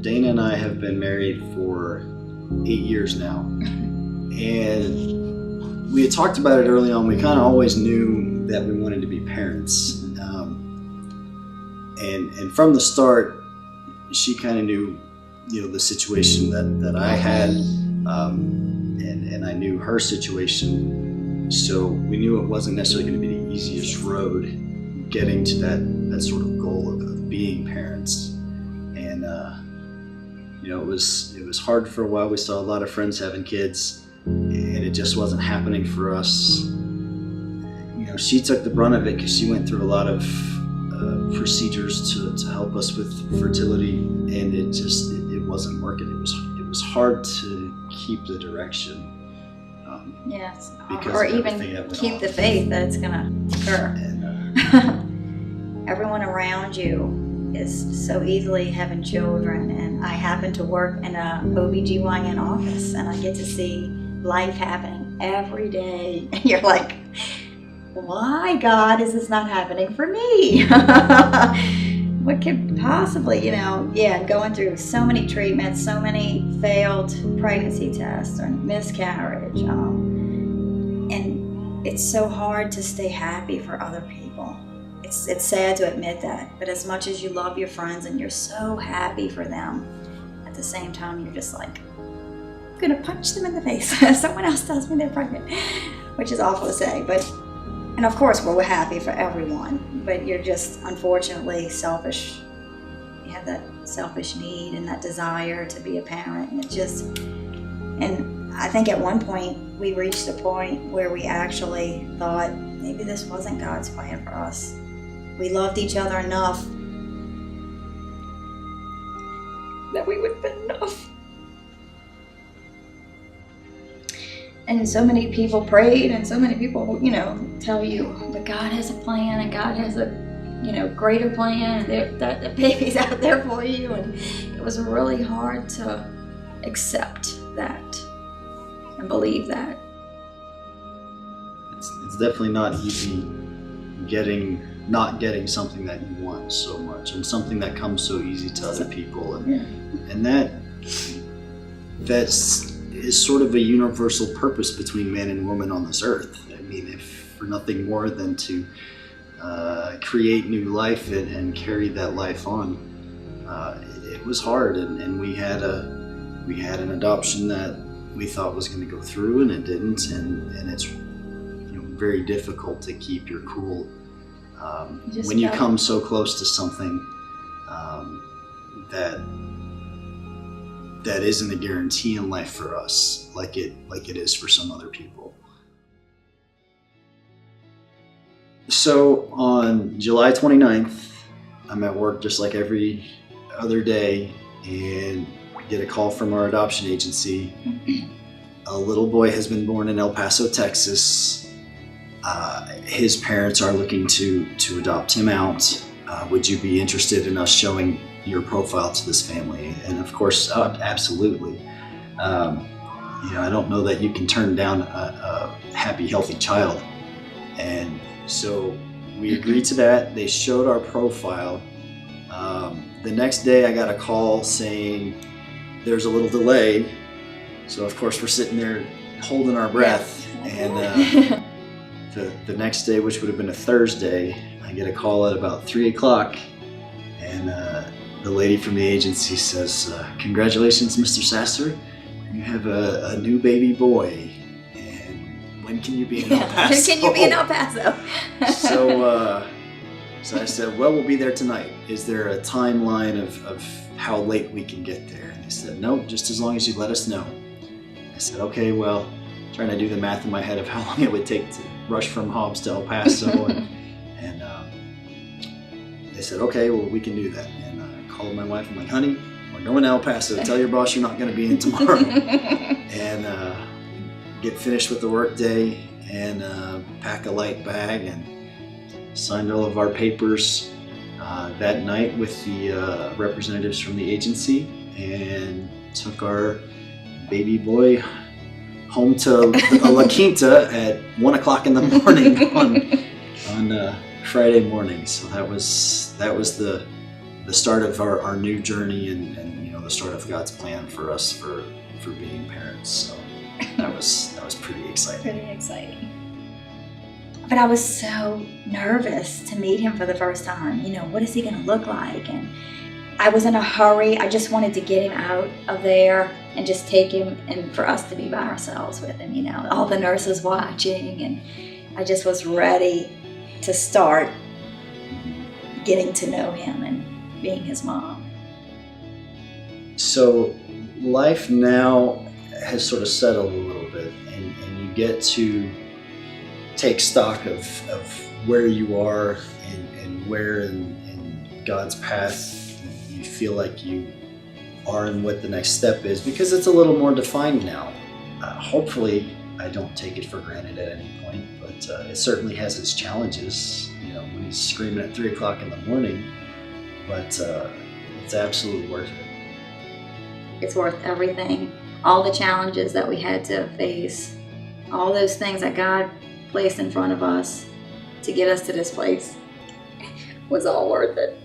Dana and I have been married for 8 years now, and we had talked about it early on. We kind of always knew that we wanted to be parents, and from the start, she kind of knew, the situation that I had, and I knew her situation, so we knew it wasn't necessarily going to be the easiest road getting to that sort of goal of being parents. And it was hard for a while. We saw a lot of friends having kids, and it just wasn't happening for us. She took the brunt of it because she went through a lot of procedures to help us with fertility, and it wasn't working. It was hard to keep the direction. Yes, or even keep the faith that it's going to occur. And, everyone around you is so easily having children, and I happen to work in a OBGYN office, and I get to see life happening every day. And you're like, why, God, is this not happening for me? What could possibly, going through so many treatments, so many failed pregnancy tests or miscarriage, and it's so hard to stay happy for other people. It's sad to admit that, but as much as you love your friends and you're so happy for them, at the same time you're just like, I'm gonna punch them in the face if someone else tells me they're pregnant, which is awful to say, and of course we're happy for everyone, but you're just unfortunately selfish. You have that selfish need and that desire to be a parent, and I think at one point we reached a point where we actually thought maybe this wasn't God's plan for us. We loved each other enough that we would have been enough. And so many people prayed, and so many people, tell you, but God has a plan, and God has a, greater plan, and the baby's out there for you. And it was really hard to accept that and believe that. It's definitely not easy not getting something that you want so much, and something that comes so easy to other people, and that is sort of a universal purpose between man and woman on this earth. I mean, if for nothing more than to create new life and carry that life on. It was hard, and we had an adoption that we thought was going to go through, and it didn't, and it's very difficult to keep your cool when you come so close to something that isn't a guarantee in life for us, like it is for some other people. So on July 29th, I'm at work just like every other day, and get a call from our adoption agency. A little boy has been born in El Paso, Texas. His parents are looking to adopt him out. Would you be interested in us showing your profile to this family? And of course, absolutely. I don't know that you can turn down a happy, healthy child. And so we agreed to that. They showed our profile. The next day I got a call saying there's a little delay. So of course we're sitting there holding our breath. And the next day, which would have been a Thursday, I get a call at about 3 o'clock, and the lady from the agency says, congratulations, Mr. Sasser, you have a new baby boy, and when can you be in El Paso? When can you be in El Paso? So I said, well, we'll be there tonight. Is there a timeline of how late we can get there? And they said, no, just as long as you let us know. I said, okay, well, trying to do the math in my head of how long it would take to rush from Hobbs to El Paso, and they said, okay, well, we can do that. And I called my wife. I'm like, honey, we're going to El Paso. Tell your boss you're not going to be in tomorrow. And get finished with the work day, and pack a light bag, and signed all of our papers that night with the representatives from the agency, and took our baby boy home to La Quinta at 1 o'clock in the morning on Friday morning. So that was the start of our new journey and the start of God's plan for us for being parents. So that was pretty exciting. Pretty exciting. But I was so nervous to meet him for the first time. What is he going to look like? And I was in a hurry. I just wanted to get him out of there and just take him and for us to be by ourselves with him, all the nurses watching. And I just was ready to start getting to know him and being his mom. So life now has sort of settled a little bit, and you get to take stock of where you are and where in God's path you feel like you are and what the next step is, because it's a little more defined now. Hopefully I don't take it for granted at any point, but it certainly has its challenges, when he's screaming at 3 o'clock in the morning, but it's absolutely worth it. It's worth everything. All the challenges that we had to face, all those things that God placed in front of us to get us to this place was all worth it.